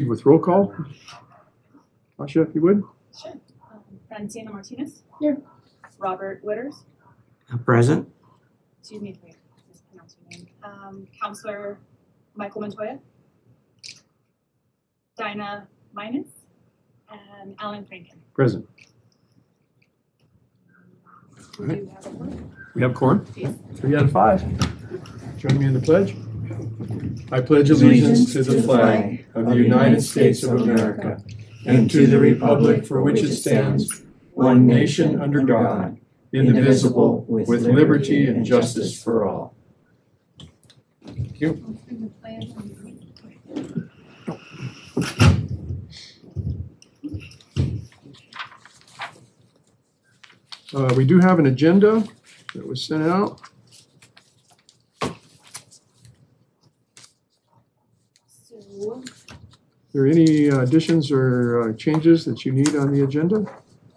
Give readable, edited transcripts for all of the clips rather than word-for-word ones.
With roll call. Tasha, if you would. Sure. Francina Martinez. Here. Robert Witters. Present. Excuse me if I mispronounced your name. Counselor Michael Montoya. Dinah Minus. And Alan Franken. Present. Do you have a quorum? We have quorum. Please. 3 out of 5. Join me in the pledge. I pledge allegiance to the flag of the United States of America and to the republic for which it stands, one nation under God, indivisible, with liberty and justice for all. Thank you. We do have an agenda that was sent out. So, Are there any additions or changes that you need on the agenda?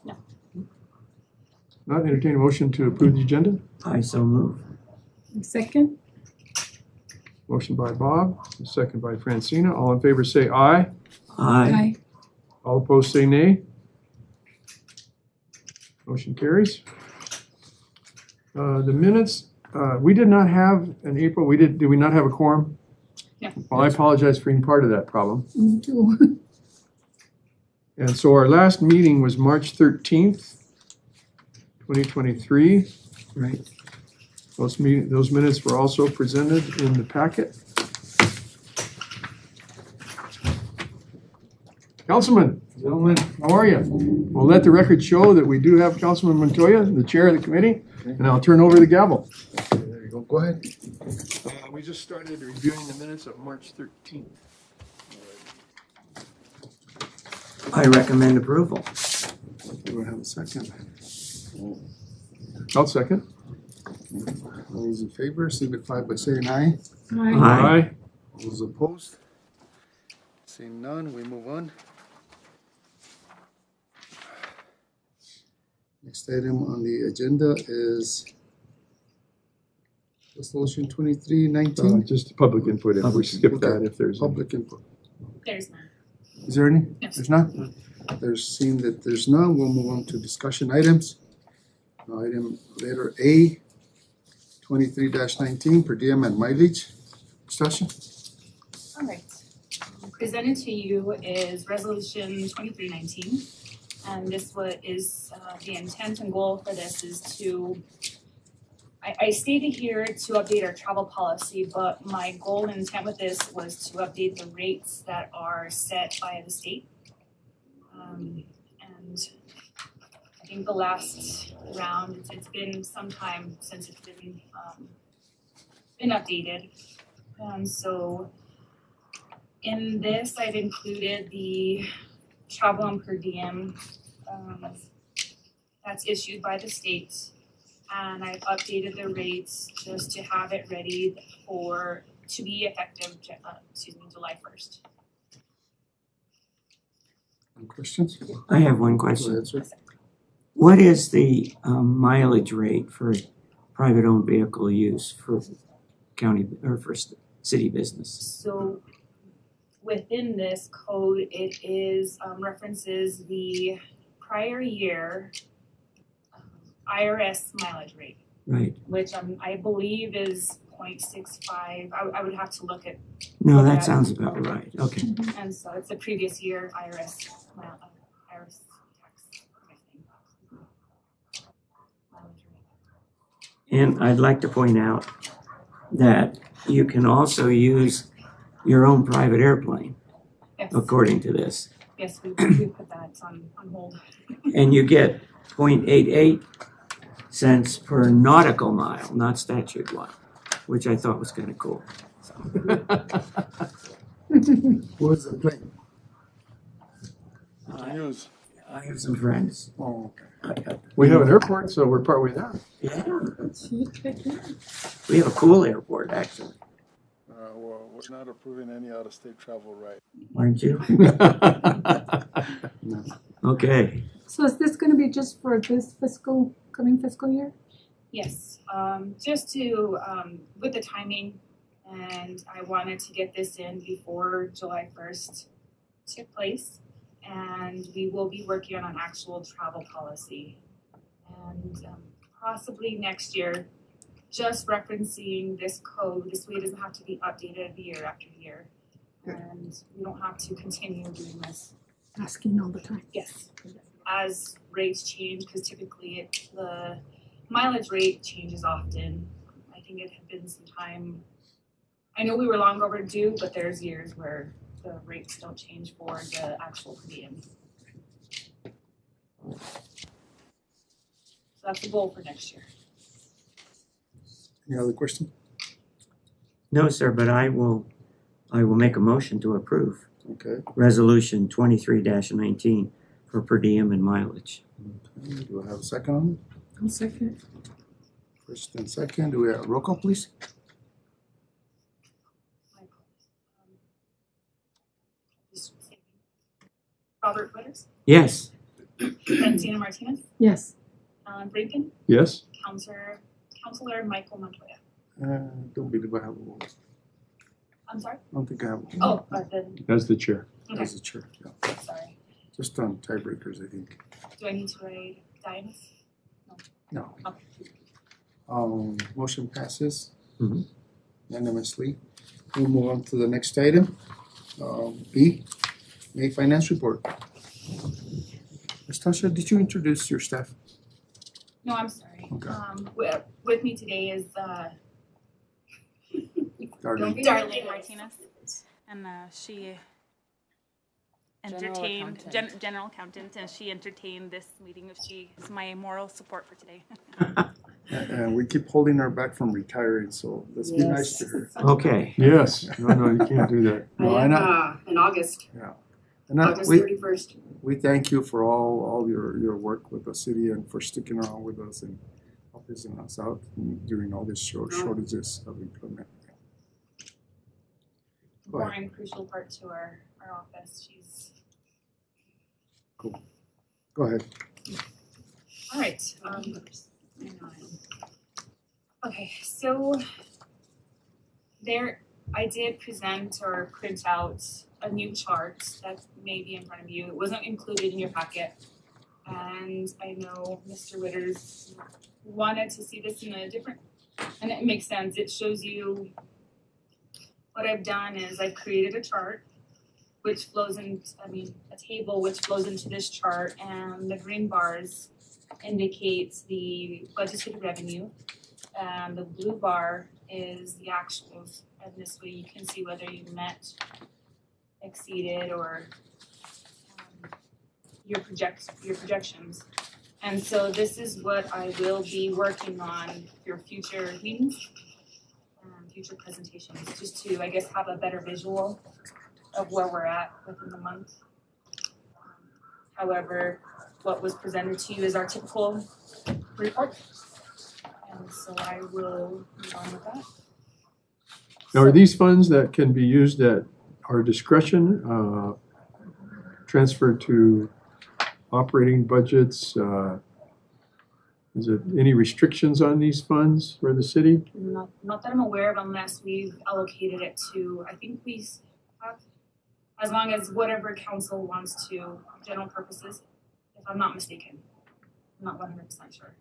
No. Not entertain a motion to approve the agenda. I so move. Second? Motion by Bob, second by Francina. All in favor say aye. Aye. All opposed say nay. Motion carries. The minutes, we did not have in April, did we not have a quorum? No. Well, I apologize for being part of that problem. Me too. And so our last meeting was March 13th, 2023. Right. Those minutes were also presented in the packet. Councilman, gentlemen, how are you? We'll let the record show that we do have Councilman Montoya, the chair of the committee, and I'll turn over the gavel. There you go. Go ahead. We just started reviewing the minutes of March 13th. I recommend approval. Do I have a second? I'll second. All those in favor signify by saying aye. Aye. All those opposed? Seeing none, we move on. Next item on the agenda is Resolution 2319. Just public input, if we Public skip input. that, if there's. Public input. there's none. Is there any? Yes. There's none? There's seeing that there's none, we'll move on to discussion items. Item letter A, 23-19, per diem and mileage. Discussion? All right. Presented to you is Resolution 2319. And this is the intent and goal for this is to, I stated here to update our travel policy, but my goal and intent with this was to update the rates that are set by the state. And I think the last round, it's been some time since it's been updated. So in this, I've included the travel and per diem that's issued by the state. And I've updated the rates just to have it ready to be effective, July 1st. Any questions? I have one Go question. ahead, sir. What is the mileage rate for private-owned vehicle use for county or for city business? So within this code, it is references the prior year IRS mileage rate, Right. which I believe is 0.65. I would have to look at, No, Okay. that sounds about right. Okay. and so it's the previous year IRS IRS tax pricing. Mileage rate. And I'd like to point out that you can also use your own private airplane, Yes, according to this. yes, we put that on hold. And you get 0.88 cents per nautical mile, not statute one, which I thought was kind of cool. Who's the plane? I have some friends. Oh, okay. We have an airport, so we're partway there. Yeah, we have a cool airport, actually, Well, we're not approving any out-of-state travel, right? aren't you? No. Okay, So is this gonna be just for this coming fiscal year? Yes, just to, with the timing, and I wanted to get this in before July 1st. took place, and we will be working on an actual travel policy. And possibly next year, just referencing this code, this way it doesn't have to be updated year after year. And we don't have to continue doing this. Asking all the time. Yes, as rates change, because typically the mileage rate changes often. I think it had been some time. I know we were long overdue, but there's years where the rates don't change for the actual per diem. So that's the goal for next year. Any other question? No, sir, but I will make a motion to approve Okay. Resolution 23-19 for per diem and mileage. Do I have a second on I'll second. it? First and second, do we have roll call, please? Robert Witters, Yes. Francina Martinez, Yes. Alan Brinken, Yes? Counselor Michael Montoya. Don't believe I have a vote. I'm sorry? I don't think I have a vote. Oh, then, As the chair. okay, As a chair, yeah. sorry. Just on tiebreakers, I think. Do I need to write Diana? No. Okay. Motion passes Mhm. unanimously. We'll move on to the next item. B, May Finance Report. Ms. Tasha, did you introduce your staff? No, I'm sorry. Okay. With me today is Darlene. Darlene Martinez, and she General entertained accountant. general accountant, and she entertained this meeting. She is my moral support for today. And we keep holding her back from retiring, so let's be nice to her. Okay. Yes. No, you can't do that. No, I and am in August, August we, 31st. we thank you for all your work with the city and for sticking around with us and helping us out during all these shortages of employment. Go ahead. important crucial part to our office. She's Go ahead. all right. Okay, so there I did present or print out a new chart that may be in front of you. It wasn't included in your packet. And I know Mr. Witters wanted to see this in a different, and it makes sense. It shows you what I've done is I've created a chart which flows in, a table which flows into this chart, and the green bars indicates the budgeted revenue, and the blue bar is the actuals. And this way you can see whether you met, exceeded, or your projections. And so this is what I will be working on for future meetings, future presentations, just to, I guess, have a better visual of where we're at within the month. However, what was presented to you is our typical report. And so I will move on with that. Now, are these funds that can be used at our discretion, transferred to operating budgets? Is there any restrictions on these funds for the city? Not that I'm aware of, unless we've allocated it to, I think we have, as long as whatever council wants to, general purposes, if I'm not mistaken. I'm not 100% sure.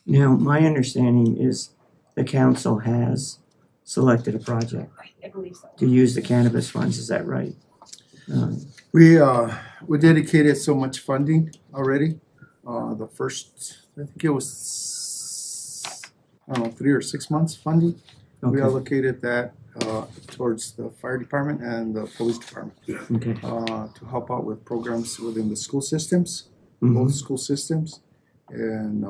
Now, my understanding is the council has selected a project I believe so. to use the cannabis funds, is that right? We dedicated so much funding already. The first, I think it was, 3 or 6 months funding. We Okay, allocated that towards the fire department and the police department okay. to help out with programs within the school systems, Mhm. both school systems. And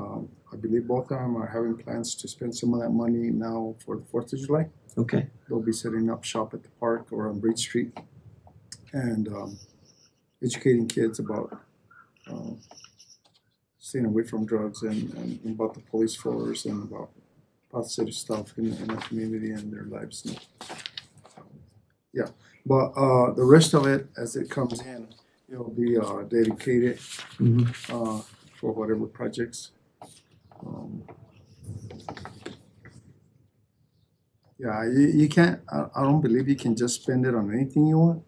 I believe both of them are having plans to spend some of that money now for the 4th of July. Okay, They'll be setting up shop at the park or on Bridge Street and educating kids about staying away from drugs and about the police force and about positive stuff in the community and their lives. Yeah, but the rest of it, as it comes in, it'll be dedicated Mhm. for whatever projects. Yeah, you can't, I don't believe you can just spend it on anything you want.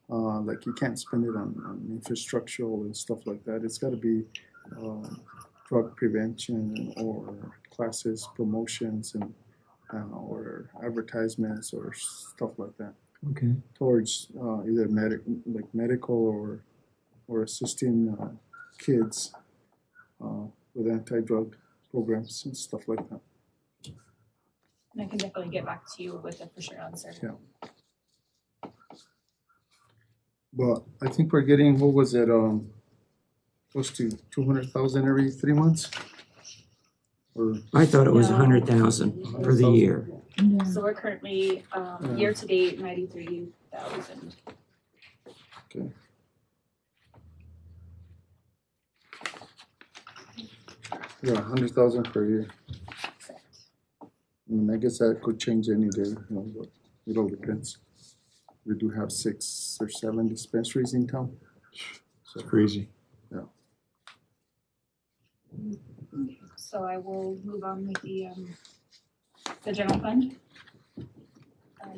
Like you can't spend it on infrastructural and stuff like that. It's gotta be drug prevention or classes, promotions and or advertisements or stuff like that Okay. towards either medical or assisting kids with anti-drug programs and stuff like that. And I can definitely get back to you with a for sure answer. Yeah. But I think we're getting, what was it, close to 200,000 every 3 months? Or I thought it was No. 100,000 for the year. Yeah. So we're currently, year to date, 93,000. yeah, 100,000 per year. I mean, I guess that could change any day, but it all depends. We do have 6 or 7 dispensaries in town. So, Crazy. So I will move on with the general fund.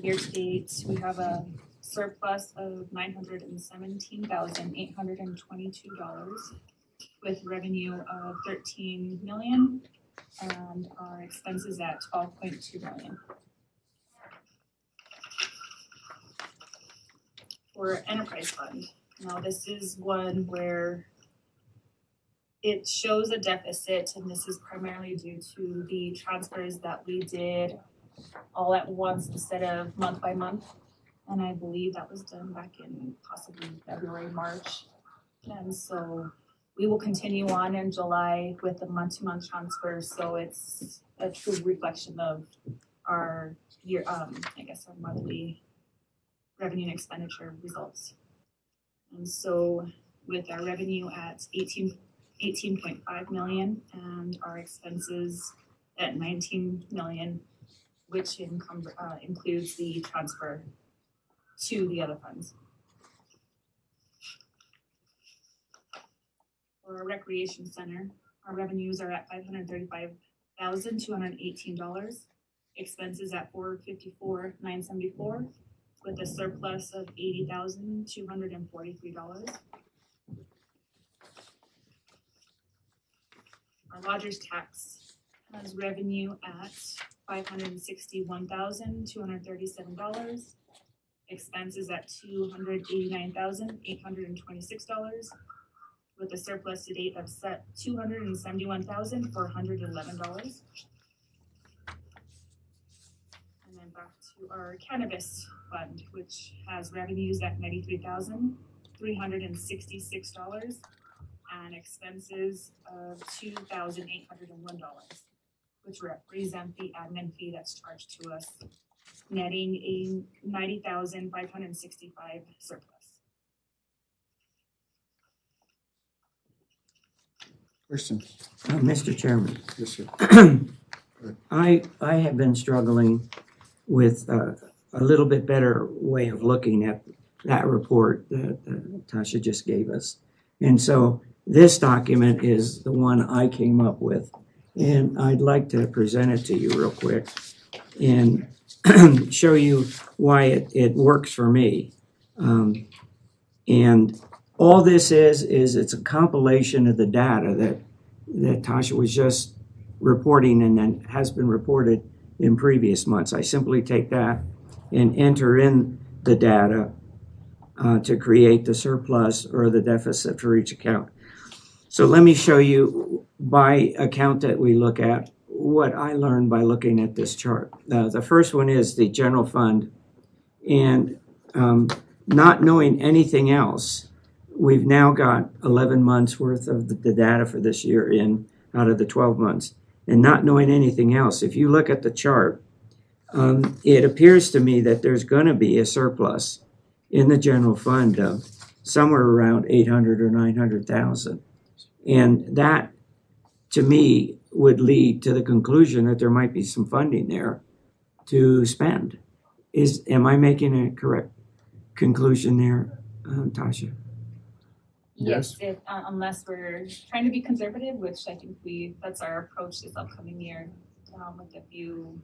Year to date, we have a surplus of $917,822 with revenue of 13 million and our expenses at 12.2 million. For enterprise fund, now this is one where it shows a deficit, and this is primarily due to the transfers that we did all at once instead of month by month. And I believe that was done back in possibly February, March. And so we will continue on in July with the month-to-month transfers. So it's a true reflection of our year, I guess our monthly revenue and expenditure results. And so with our revenue at 18.5 million and our expenses at 19 million, which includes the transfer to the other funds. For our recreation center, our revenues are at $535,218, expenses at $454,974, with a surplus of $80,243. Our lodger's tax has revenue at $561,237, expenses at $289,826, with a surplus to date of $271,411. And then back to our cannabis fund, which has revenues at $93,366 and expenses of $2,801, which represent the admin fee that's charged to us, netting a $90,565 surplus. Question? Mr. Chairman, Yes, sir. I have been struggling with a little bit better way of looking at that report that Tasha just gave us. And so this document is the one I came up with, and I'd like to present it to you real quick and show you why it works for me. And all this is it's a compilation of the data that Tasha was just reporting and then has been reported in previous months. I simply take that and enter in the data to create the surplus or the deficit for each account. So let me show you by account that we look at what I learned by looking at this chart. The first one is the general fund, and not knowing anything else, we've now got 11 months worth of the data for this year in out of the 12 months. And not knowing anything else, if you look at the chart, it appears to me that there's going to be a surplus in the general fund of somewhere around 800 or 900,000. And that, to me, would lead to the conclusion that there might be some funding there to spend. Am I making a correct conclusion there, Tasha? Yes, unless we're trying to be conservative, which I think that's our approach this upcoming year, with a few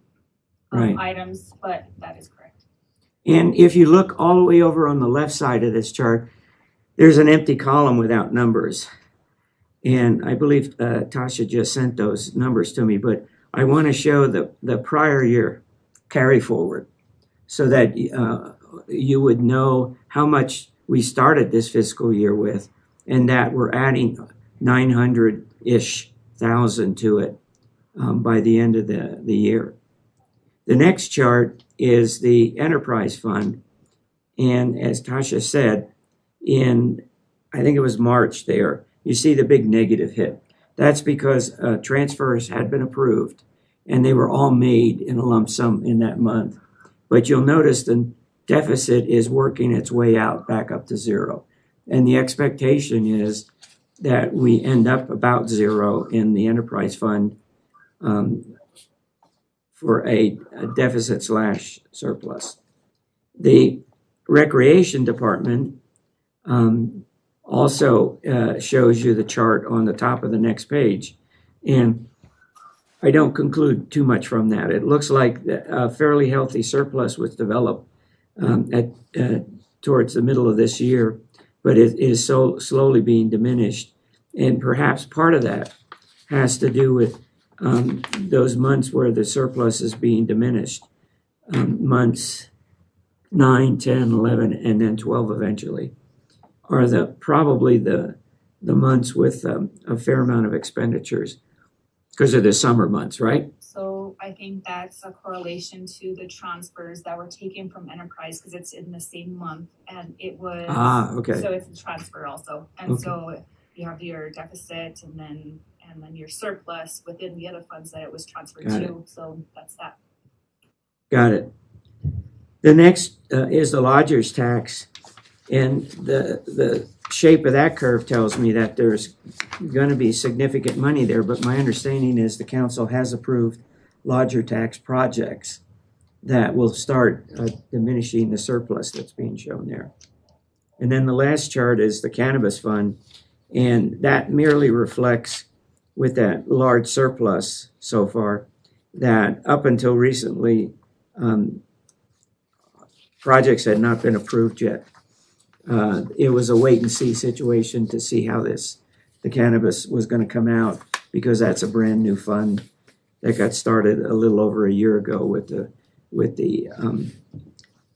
Right. items, but that is correct. And if you look all the way over on the left side of this chart, there's an empty column without numbers. And I believe Tasha just sent those numbers to me, but I want to show the prior year carry forward so that you would know how much we started this fiscal year with, and that we're adding 900-ish thousand to it by the end of the year. The next chart is the enterprise fund. And as Tasha said, I think it was March there, you see the big negative hit. That's because transfers had been approved and they were all made in a lump sum in that month. But you'll notice the deficit is working its way out back up to zero. And the expectation is that we end up about zero in the enterprise fund for a deficit / surplus. The recreation department also shows you the chart on the top of the next page. And I don't conclude too much from that. It looks like a fairly healthy surplus was developed towards the middle of this year, but it is so slowly being diminished. And perhaps part of that has to do with those months where the surplus is being diminished, months 9, 10, 11, and then 12 eventually, are probably the months with a fair amount of expenditures because of the summer months, right? So I think that's a correlation to the transfers that were taken from enterprise because it's in the same month and it was. Okay. So it's a transfer also. And Okay. so you have your deficit and then your surplus within the other funds that it was transferred Got to. So that's that. Got it. The next is the lodger's tax. And the shape of that curve tells me that there's going to be significant money there, but my understanding is the council has approved lodger tax projects that will start diminishing the surplus that's being shown there. And then the last chart is the cannabis fund, and that merely reflects with that large surplus so far that up until recently, projects had not been approved yet. It was a wait and see situation to see how the cannabis was going to come out because that's a brand new fund that got started a little over a year ago with the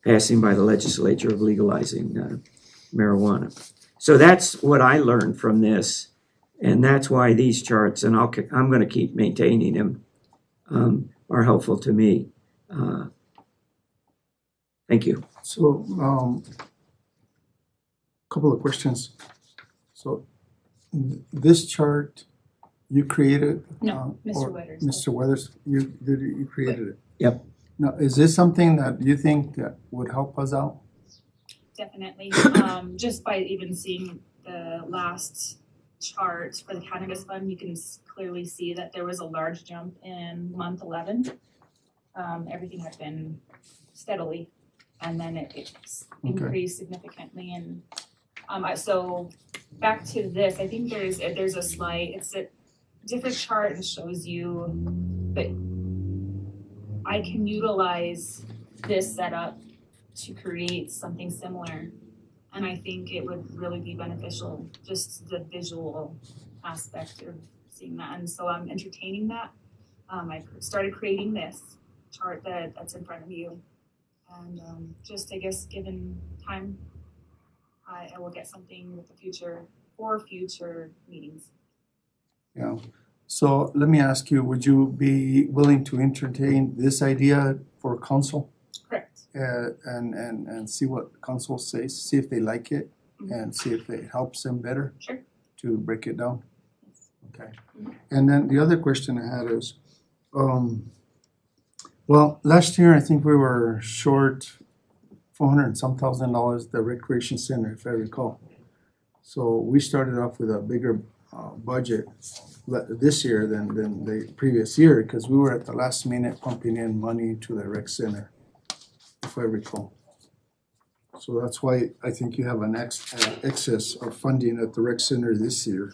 passing by the legislature of legalizing marijuana. So that's what I learned from this, and that's why these charts, and I'm going to keep maintaining them, are helpful to me. Thank you. So, couple of questions. So, this chart you created? No, Mr. or Weathers. Mr. Weathers, you created it. Yep. Now, is this something that you think that would help us out? Definitely. Just by even seeing the last chart for the cannabis fund, you can clearly see that there was a large jump in month 11. Everything had been steadily, and then it increased significantly. And so back to this, I think there's a slide. It's a different chart and shows you, but I can utilize this setup to create something similar. And I think it would really be beneficial, just the visual aspect of seeing that. And so I'm entertaining that. I started creating this chart that's in front of you. And just, I guess, given time, I will get something with the future meetings. Yeah. So let me ask you, would you be willing to entertain this idea for council? Correct. And see what council says, see if they like it, and see if it helps them better. Sure. To break it down. Yes. Okay. And then the other question I had is, well, last year I think we were short $400 and some thousand, the recreation center, if I recall. So we started off with a bigger budget this year than the previous year because we were at the last minute pumping in money to the rec center, if I recall. So that's why I think you have an excess of funding at the rec center this year.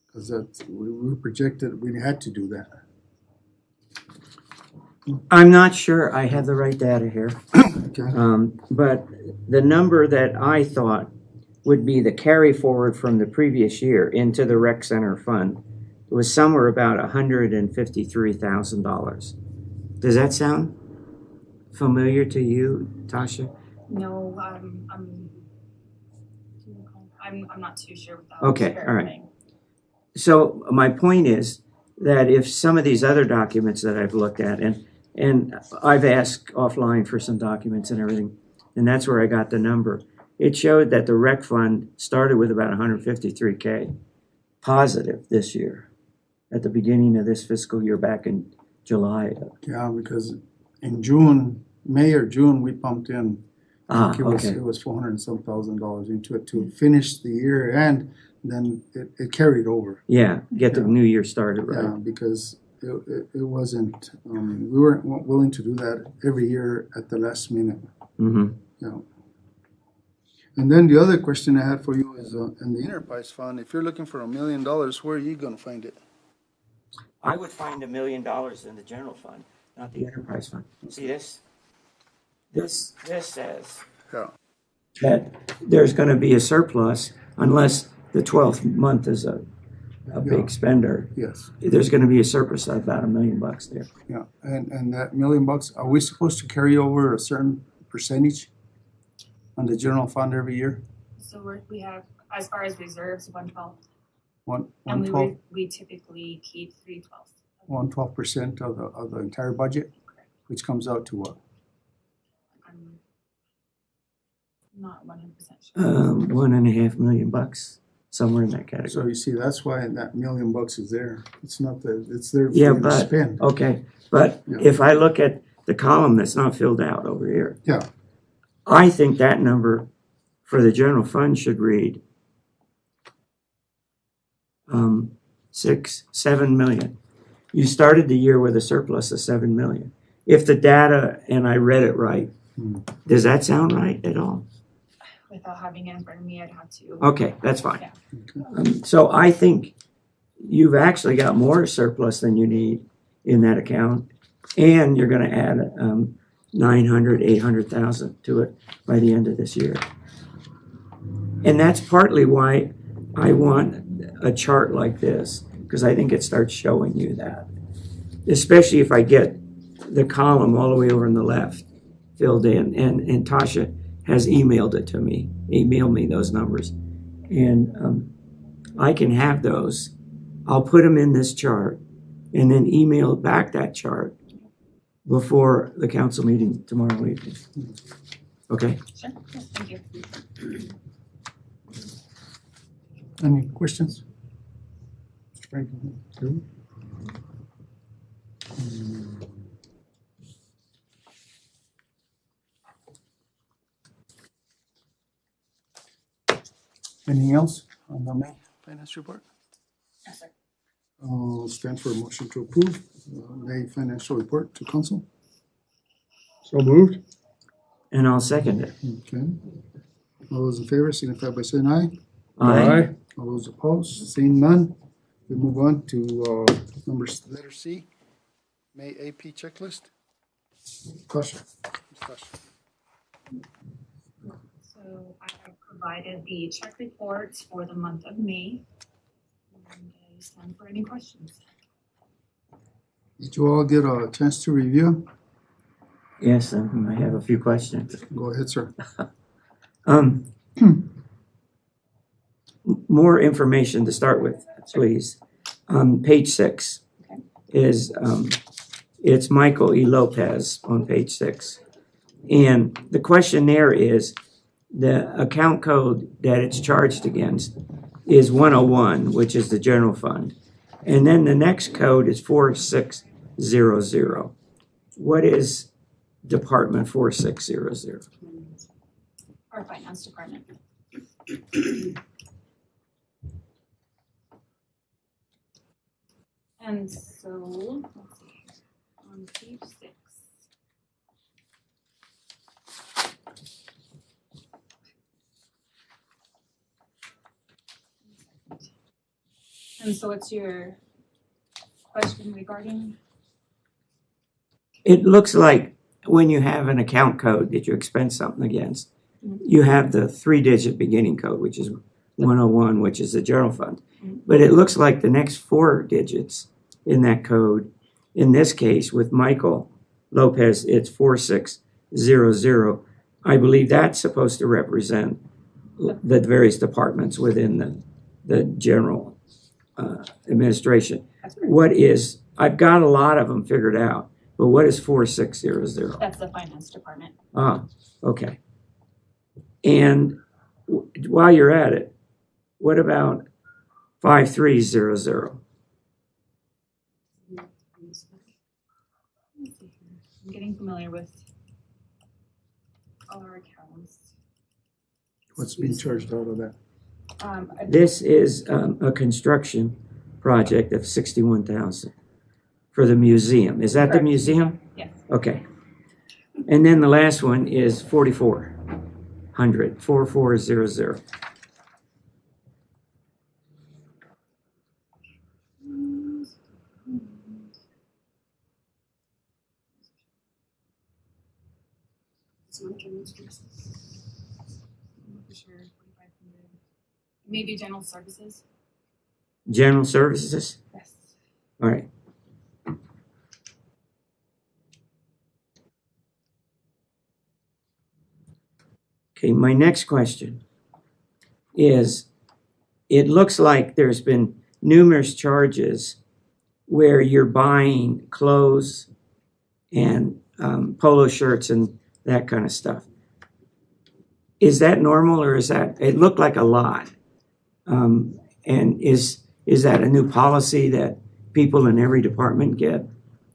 Because we projected we had to do that. I'm not sure I have the right data here. Okay. But the number that I thought would be the carry forward from the previous year into the rec center fund was somewhere about $153,000. Does that sound familiar to you, Tasha? No, I'm not too sure without Okay, all right. verifying. So my point is that if some of these other documents that I've looked at, and I've asked offline for some documents and everything, and that's where I got the number. It showed that the rec fund started with about 153K positive this year at the beginning of this fiscal year back in July. Yeah, because in June, May or June, we pumped in, I think Okay. it was $400 and some thousand into it to finish the year, and then it carried over. Yeah, get the Yeah. new year started Yeah, right. because it wasn't, we weren't willing to do that every year at the last minute. Mm-hmm. Yeah. And then the other question I had for you is, in the enterprise fund, if you're looking for $1 million, where are you gonna find it? I would find $1 million in the general fund, not the enterprise fund. See this? This says Yeah. that there's going to be a surplus unless the 12th month is a Yeah. big spender. Yes, There's going to be a surplus of about $1 million there. yeah, and that $1 million, are we supposed to carry over a certain percentage on the general fund every year? So we have, as far as reserves, 1/12, One and twelve, we typically keep 3/12. 1/12% of the entire budget, which comes out to what? I'm not 100% sure. $1.5 million, somewhere in that So category. you see, that's why that $1 million is there. It's not that, it's there for Yeah, you to but spend. okay, but Yeah. if I look at the column that's not filled out over here, Yeah. I think that number for the general fund should read 7 million. You started the year with a surplus of 7 million. If the data, and I read it right, does that sound right at all? Without having it in front of me, I'd have to. Okay, that's fine. Yeah. So I think you've actually got more surplus than you need in that account, and you're going to add 900, 800,000 to it by the end of this year. And that's partly why I want a chart like this, because I think it starts showing you that. Especially if I get the column all the way over on the left filled in, and Tasha has emailed it to me, emailed me those numbers. And I can have those. I'll put them in this chart and then email back that chart before the council meeting tomorrow evening. Okay? Sure, yeah, thank you. Any questions? Mr. Franklin? No? Anything else on the May finance report? Yes, sir. Stand for a motion to approve May financial report to council. So moved? And I'll second it. Okay. All those in favor signify by saying aye. Aye. All those opposed, seeing none, we move on to letter C, May AP checklist. Tasha. So I have provided the check reports for the month of May. And I stand for any questions. Did you all get a chance to review? Yes, I have a few questions. Go ahead, sir. More information to start with, please. Page 6 is, it's Michael E. Lopez on page 6. And the question there is, the account code that it's charged against is 101, which is the general fund. And then the next code is 4600. What is Department 4600? Our finance department. And so, let's see, on page 6. And so what's your question regarding? it looks like when you have an account code that you expense something against, you have the 3-digit beginning code, which is 101, which is the general fund. But it looks like the next 4 digits in that code, in this case with Michael Lopez, it's 4600. I believe that's supposed to represent the various departments within the general administration. What is, I've got a lot of them figured out, but what is 4600? That's the finance department. Ah, okay. And while you're at it, what about 5300? I'm getting familiar with all our accounts. What's being charged out of that? This is a construction project of 61,000 for the museum. Is that the Correct. museum? Yes. Okay. And then the last one is 4400, 4400. Maybe general services? General services? Yes. All right. Okay, my next question is, it looks like there's been numerous charges where you're buying clothes and polo shirts and that kind of stuff. Is that normal, or is that, it looked like a lot? And is that a new policy that people in every department get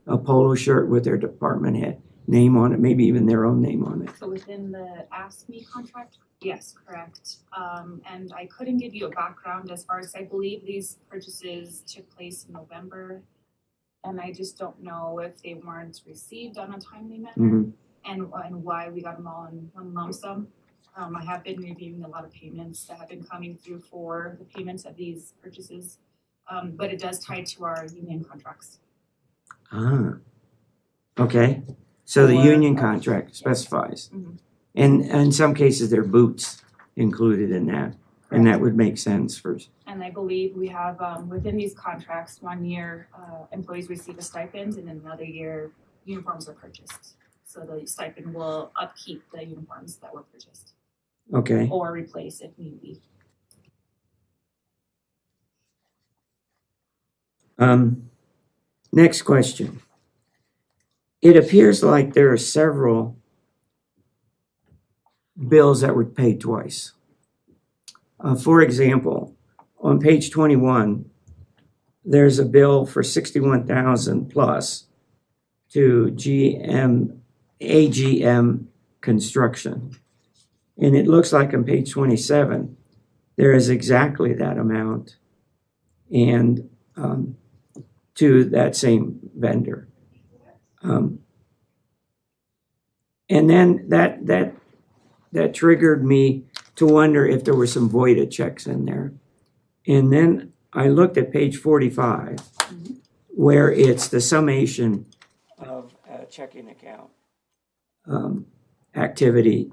a polo shirt with their department head name on it, maybe even their own name on it? So within the Ask Me contract, yes, correct. And I couldn't give you a background as far as I believe these purchases took place in November. And I just don't know if they weren't received on a timely manner Mhm. and why we got them all in one lump sum. I have been reviewing a lot of payments that have been coming through for the payments of these purchases. But it does tie to our union contracts. Ah, okay. So the Or- union contract specifies. Mhm. And in some cases, there are boots included in that, and that would make sense for, And I believe we have, within these contracts, 1 year, employees receive a stipend and another year uniforms are purchased. So the stipend will upkeep the uniforms that were purchased okay. or replace if need be. Next question. It appears like there are several bills that were paid twice. For example, on page 21, there's a bill for 61,000 plus to AGM Construction. And it looks like on page 27, there is exactly that amount and to that same vendor. And then that triggered me to wonder if there were some voided checks in there. And then I looked at page 45, where it's the summation of a checking account activity.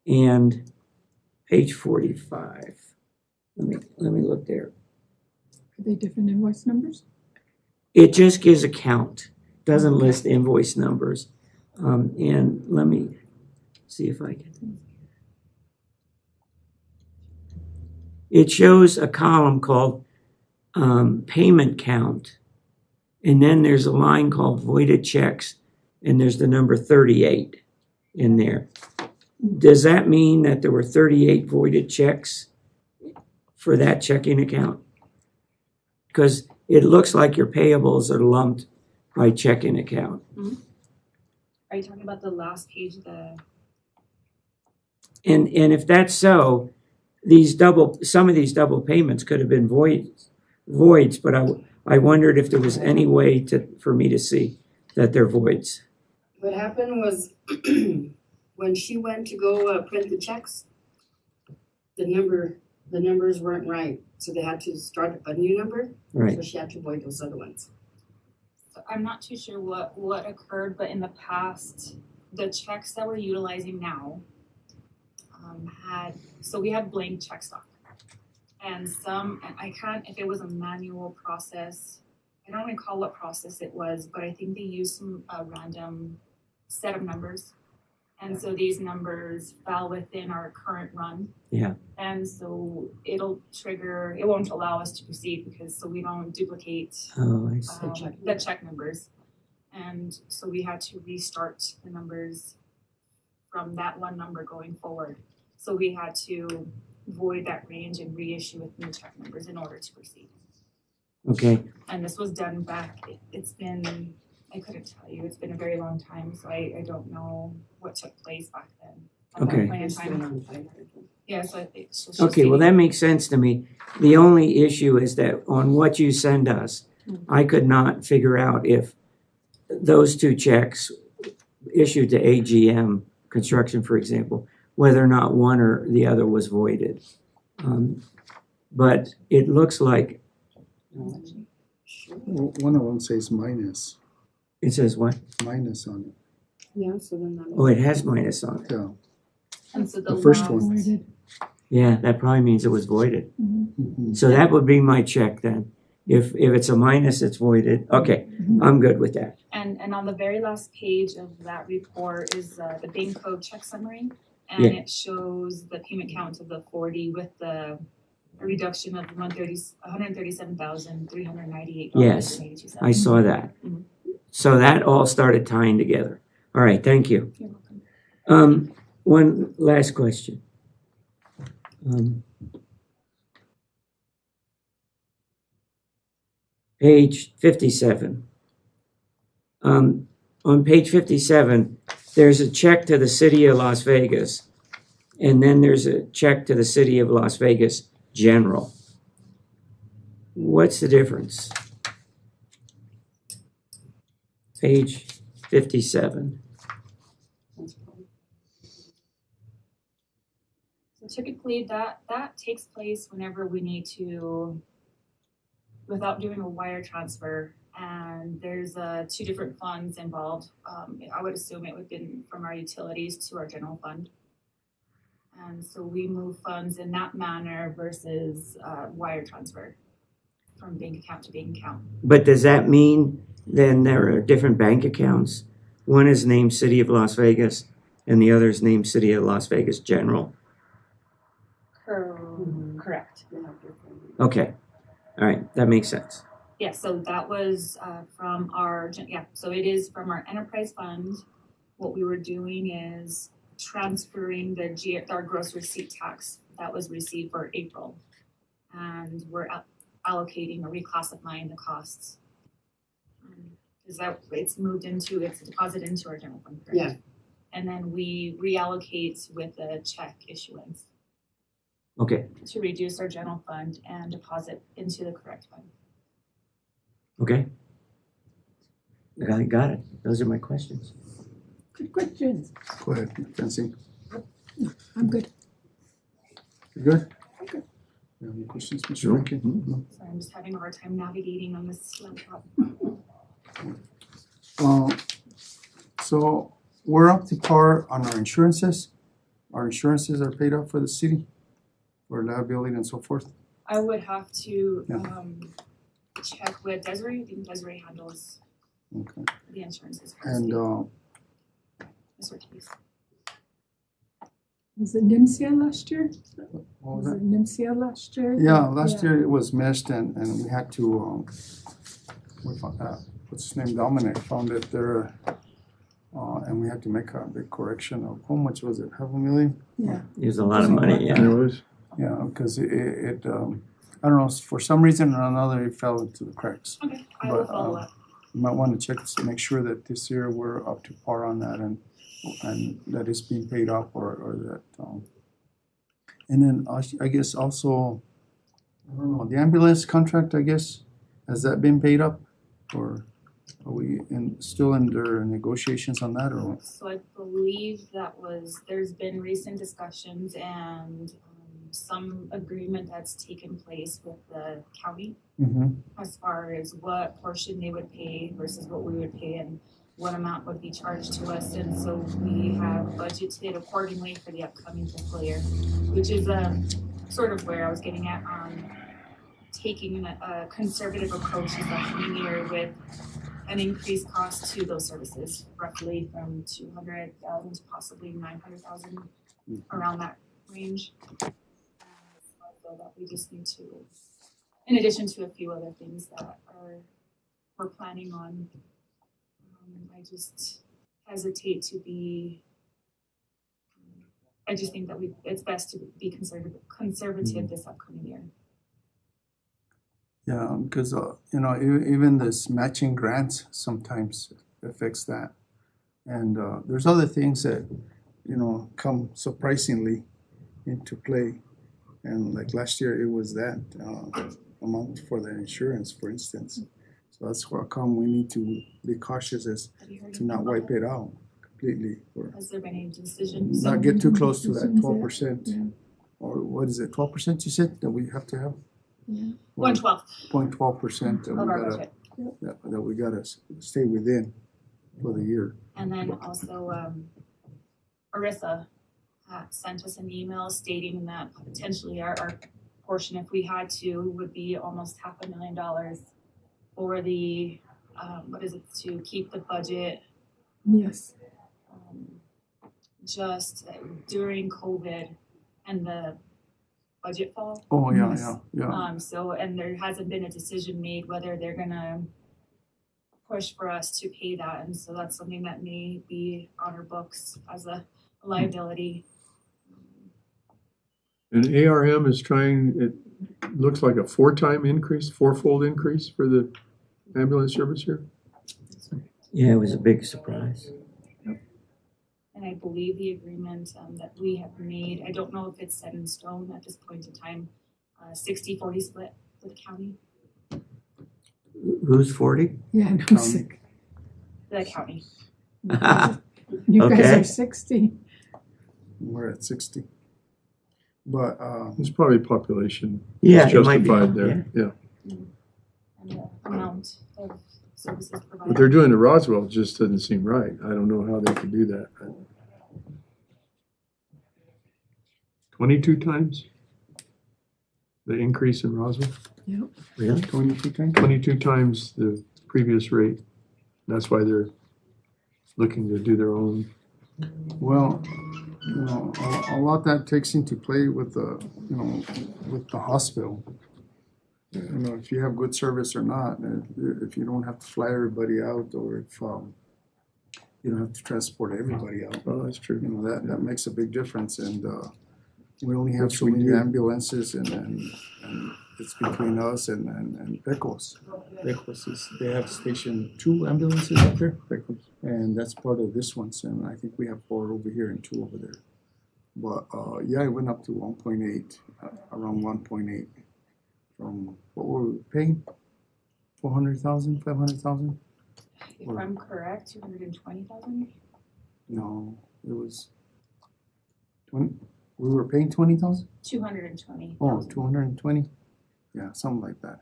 And page 45, let me look there. Are they different invoice numbers? It just gives a count, doesn't list invoice numbers. And let me see if I can. It shows a column called payment count. And then there's a line called voided checks. And there's the number 38 in there. Does that mean that there were 38 voided checks for that checking account? Because it looks like your payables are lumped by checking account. Are you talking about the last page, And if that's so, some of these double payments could have been voids, but I wondered if there was any way for me to see that they're voids. What happened was when she went to go print the checks, the numbers weren't right. So they had to start a new number. Right. So she had to void those other ones. So I'm not too sure what occurred, but in the past, the checks that we're utilizing now we had blank check stock. And I can't, if it was a manual process, I don't recall what process it was, but I think they used some random set of numbers. And so these numbers fell within our current run. Yeah. And so it won't allow us to proceed so we don't duplicate Oh, I see. the check numbers. And so we had to restart the numbers from that one number going forward. So we had to void that range and reissue with new check numbers in order to proceed. Okay, And this was done back, I couldn't tell you, it's been a very long time, so I don't know what took place back then. at that Okay. point in time. Yeah, so it's just. okay, well, that makes sense to me. The only issue is that on what you send us, I could not figure out if those two checks issued to AGM Construction, for example, whether or not one or the other was voided. But it looks like, One of them says minus it says what? on it. Yeah, so then that. Oh, it has minus on it. Yeah. And so The first last- one. Voided. Yeah, that probably means it was voided. Mhm. So that would be my check then. If it's a minus, it's voided. Okay, I'm good with that. And on the very last page of that report is the bank code check summary. And Yeah. it shows the payment count of the 40 with a reduction of $137,398. Yes, I saw that. So that all started tying together. All right, thank you. You're welcome. One last question. Page 57. On page 57, there's a check to the city of Las Vegas, and then there's a check to the city of Las Vegas General. What's the difference? Page 57. So typically that takes place whenever we need to, without doing a wire transfer, and there's two different funds involved. I would assume it would be from our utilities to our general fund. And so we move funds in that manner versus wire transfer from bank account to bank account. But does that mean then there are different bank accounts? One is named City of Las Vegas and the other is named City of Las Vegas General? Correct. Okay, all right, that makes sense. Yeah, so that was from so it is from our enterprise fund. What we were doing is transferring our gross receipt tax that was received for April. And we're allocating or reclassifying the costs. Because it's deposited into our general fund, correct? Yeah. And then we reallocate with a check issuance Okay, to reduce our general fund and deposit into the correct fund. okay. I got it. Those are my questions. Good questions. Go ahead, Francine. I'm good. You good? You have any questions, Mr. Rankin? No? So I'm just having a hard time navigating on this laptop. So we're up to par on our insurances. Our insurances are paid up for the city, for liability and so forth. I would have to Yeah. check with Desiree. I think Desiree handles Okay. the insurances. for And the Ms. Ortiz. Was it NIMSIA last year? what was Was that? it NIMSIA last year? Yeah, last year it was meshed and we had to, we found, what's his name, Dominic, found it there. And we had to make a big correction of, how much was it, $500,000? Yeah. It was a lot of money, yeah. Yeah, because it I don't know, for some reason or another, it fell into the cracks. Okay, I will But, follow up. You might want to check to make sure that this year we're up to par on that and that it's being paid off or that, and then I guess also, I don't know, the ambulance contract, I guess, has that been paid up? Or are we still under negotiations on that or what? So I believe there's been recent discussions and some agreement that's taken place with the county Mm-hmm. as far as what portion they would pay versus what we would pay and what amount would be charged to us. And so we have budgeted accordingly for the upcoming fiscal year, which is sort of where I was getting at on taking a conservative approach this upcoming year with an increased cost to those services, roughly from 200,000 to possibly 900,000, around that range. So I feel that we just need to, in addition to a few other things that we're planning on, I just hesitate to be. I just think that it's best to be conservative this upcoming year. Yeah, because you know, even this matching grants sometimes affects that, and there's other things that you know come surprisingly into play, and like last year it was that amount for the insurance, for instance. So that's why come we need to be cautious as Have you heard to not anything wipe about it out completely, or that? Has there been any decisions? not get too close to that Decisions, 12%, yeah. or what is it, 12% you said that we have to have? 1/12 0.12% that of we our gotta budget. that we gotta stay within for the year. And then also, Arissa sent us an email stating that potentially our portion, if we had to, would be almost $500,000 for the, to keep the budget Yes. just during COVID and the budget fall. Oh, yeah, Yes. yeah. So, and there hasn't been a decision made whether they're gonna push for us to pay that, and so that's something that may be on our books as a liability. And ARM is trying, it looks like a fourfold increase for the ambulance service here. Yeah, it was a big surprise. And I believe the agreement that we have made, I don't know if it's set in stone at this point in time, 60-40 split with the county, Who's 40? Yeah, no, County. sick. the county. You guys Okay. are 60. We're at 60. But It's probably population Yeah, is it might be. justified there, yeah. And the amount of services What provided. they're doing to Roswell just doesn't seem right. I don't know how they could do that. 22 times the increase in Roswell, Really? 22 times? 22 times the previous rate. That's why they're looking to do their own. Well, you know, a lot that takes into play with the, you know, with the hospital. You know, if you have good service or not, if you don't have to fly everybody out, or if you don't have to transport everybody out, Oh, that's true. you know, that makes a big difference. And we only have Which so we many do. ambulances, and it's between us and Pecos. Pecos they have station 2 ambulances up there, and that's part of this one. And I think we have 4 over here and 2 over there. But yeah, it went up to 1.8, around 1.8 from what were we paying? 400,000, 500,000? If I'm correct, 220,000. No, it was 20. We were paying 20,000. 220,000. Oh, 220. Yeah, something like that.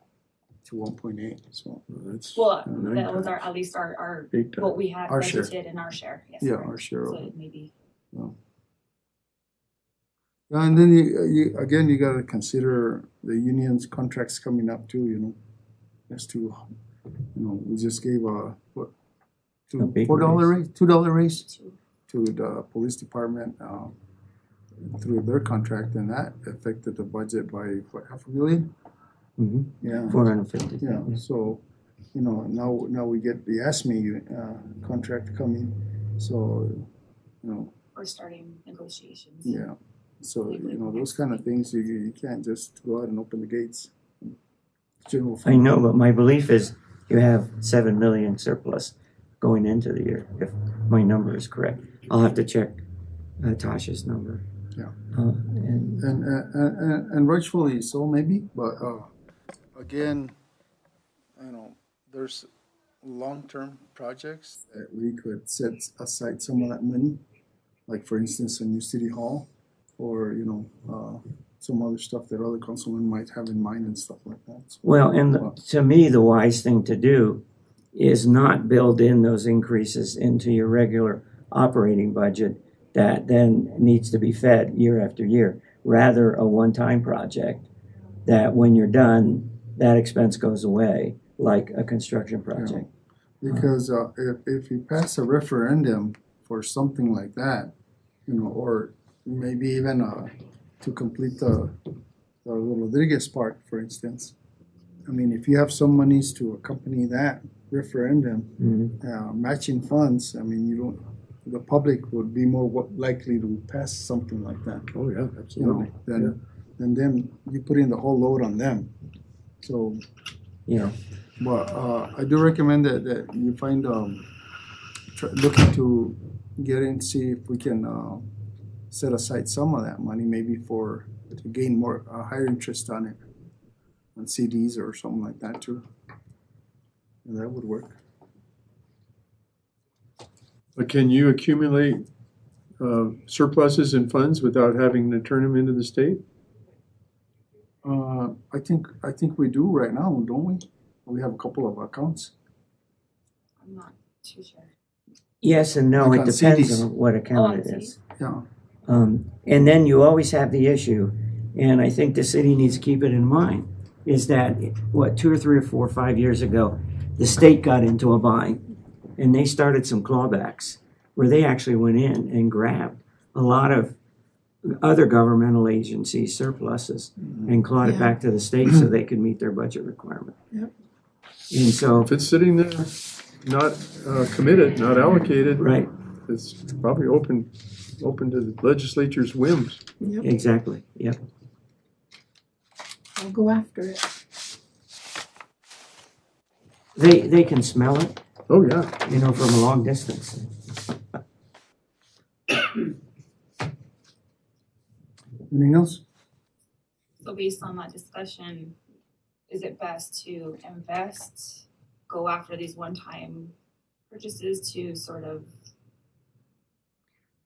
To 1.8. So That's Well, nine that was times. at least our 8 times. what we had Our share. budgeted in our share. Yes, yeah, correct. our share So of it. it may be. Yeah, and then you again you got to consider the union's contracts coming up too. You know, as to we just gave a A big $4 raise, $2 raise Two. to the police department through their contract, and that affected the budget by what, $500,000? Mm-hmm. Yeah. 450. Yeah. So, now we get the ASME contract coming. So, We're starting negotiations. yeah. So, those kind of things, you can't just go out and open the gates. General I fund. know, but my belief is you have 7 million surplus going into the year, if my number is correct. I'll have to check Tasha's number. Yeah. And And rightfully so, maybe, but again, there's long-term projects that we could set aside some of that money, like for instance, a new city hall, or some other stuff that other councilmen might have in mind and stuff like that. So, Well, and to me, the wise thing to do is not build in those increases into your regular operating budget that then needs to be fed year after year. Rather, a one-time project that when you're done, that expense goes away, like a construction project. because if you pass a referendum for something like that, or maybe even to complete the Rodriguez Park, for instance. I mean, if you have some monies to accompany that referendum, matching funds, I mean, the public would be more likely to pass something like that. Oh, yeah, absolutely. And then you put in the whole load on them. So, Yeah. but I do recommend that you find looking to get in, see if we can set aside some of that money, maybe to gain more higher interest on it, on CDs or something like that too. And that would work. But can you accumulate surpluses in funds without having to turn them into the state? I think we do right now, don't we? We have a couple of accounts. I'm not too sure. Yes and no, Like it on depends CDs. on what account it Oh, I is. Yeah. And then you always have the issue, and I think the city needs to keep it in mind, is that, 2 or 3 or 4 or 5 years ago, the state got into a bind, and they started some clawbacks, where they actually went in and grabbed a lot of other governmental agencies' surpluses and clawed it back to the state so they could meet their budget requirement. Yep. And so, If it's sitting there, not committed, not allocated, right, it's probably open to the legislature's whims. Yep, exactly, yep. I'll go after it. They can smell it, Oh, yeah. from a long distance. Anything else? So based on that discussion, is it best to invest, go after these one-time purchases to sort of,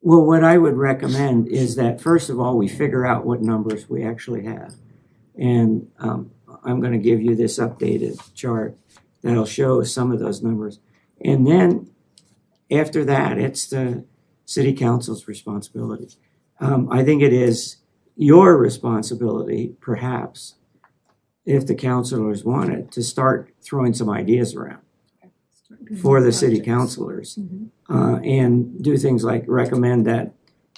Well, what I would recommend is that, first of all, we figure out what numbers we actually have. And I'm going to give you this updated chart that'll show some of those numbers. And then after that, it's the city council's responsibility. I think it is your responsibility, perhaps, if the councilors want it, to start throwing some ideas around for the city councilors. And do things like recommend that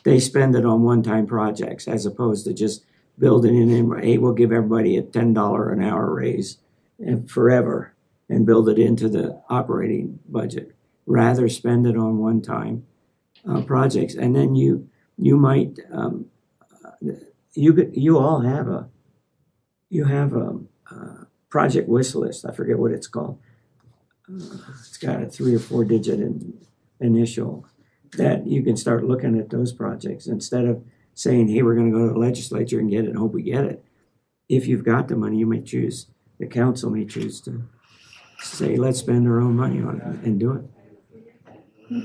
they spend it on one-time projects as opposed to just building it in, hey, we'll give everybody a $10 an hour raise and forever and build it into the operating budget. Rather spend it on one-time projects. And then you might, you all have a project wish list. I forget what it's called. It's got a 3 or 4 digit initial that you can start looking at those projects instead of saying, hey, we're going to go to the legislature and get it and hope we get it. If you've got the money, the council may choose to say, let's spend our own money on it and do it.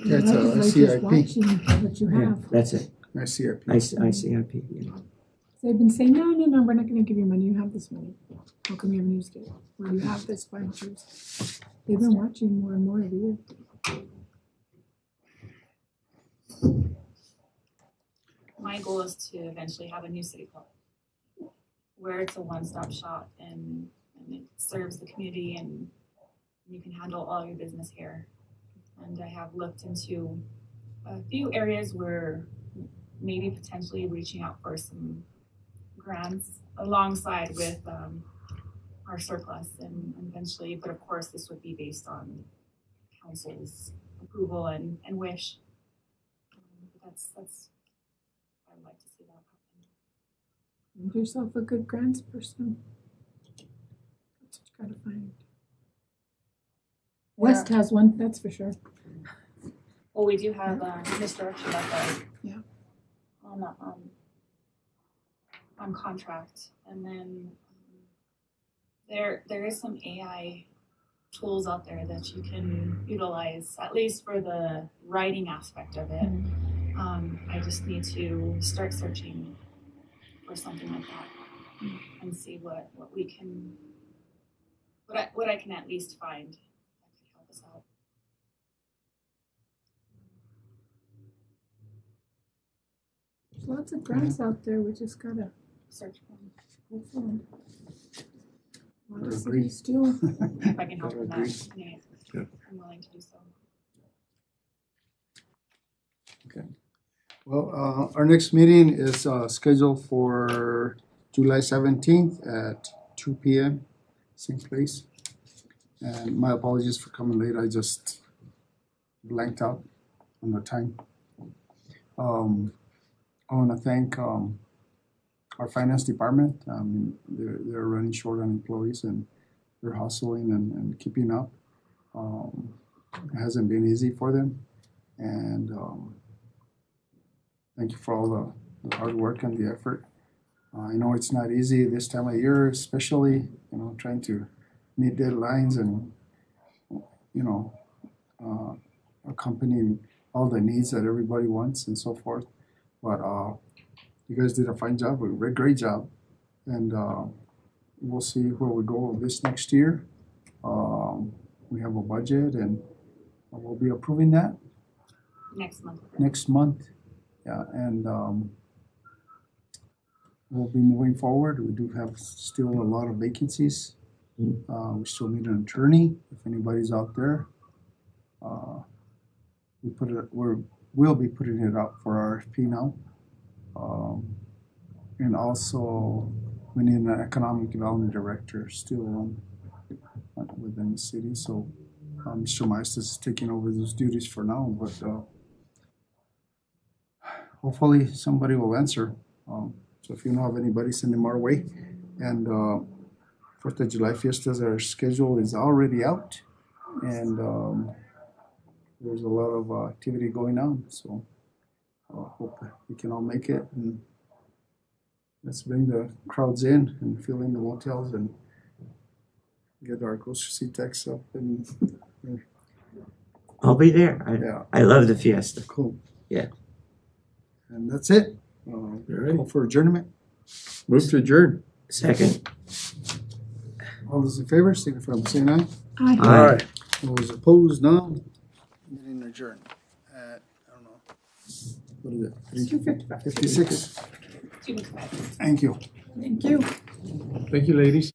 That's a Legislature's CIP. watching what you Yeah, have. that's it. CIP. ICIP. Yeah. They've been saying, no, we're not gonna give you money, you have this money. How come you haven't used it? Well, you have this vouchers. They've been watching more and more of you. my goal is to eventually have a new city club where it's a one-stop shop and it serves the community and you can handle all your business here. And I have looked into a few areas where maybe potentially reaching out for some grants alongside with our surplus and eventually, but of course this would be based on council's approval and wish. That's I would like to see that happen. Find yourself a good grants person. That's what you gotta find. West has one, that's for sure. Well, we do have Mr. Archibald Yeah. on contract, and then there is some AI tools out there that you can utilize, at least for the writing aspect of it. I just need to start searching or something like that. And see what we can, what I can at least find that could help us out. There's lots of grants out there, we just gotta Search for them. go for them. A lot of Agree. cities do. If I can help with Agree. that, yeah, Yeah. I'm willing to do so. Well, our next meeting is scheduled for July 17th at 2 p.m. Same place. And my apologies for coming late. I just blanked out on the time. I want to thank our finance department. They're running short on employees and they're hustling and keeping up. It hasn't been easy for them. And thank you for all the hard work and the effort. I know it's not easy this time of year, especially, trying to meet deadlines and, accompanying all the needs that everybody wants and so forth. But you guys did a fine job, a great job. And we'll see where we go this next year. We have a budget and we'll be approving that next month. Yeah, and we'll be moving forward. We do have still a lot of vacancies. We still need an attorney if anybody's out there. We'll be putting it out for RFP now. And also we need an economic development director still within the city. So Mr. Meistes is taking over those duties for now, but hopefully somebody will answer. So if you know of anybody, send them our way. And 4th of July fiestas, our schedule is already out. And there's a lot of activity going on. So I hope that we can all make it. And let's bring the crowds in and fill in the motels and get our grocery tax up. And I'll be there. yeah, I love the fiesta. cool. Yeah. And that's it. right. Call for adjournment. Move to adjourn. Second. All those in favor, signify by saying aye. Aye. Aye. All those opposed, none. Meeting adjourned at, I don't know, what is it? 2:55. 56. Too much. Thank you. Thank you. Thank you, ladies.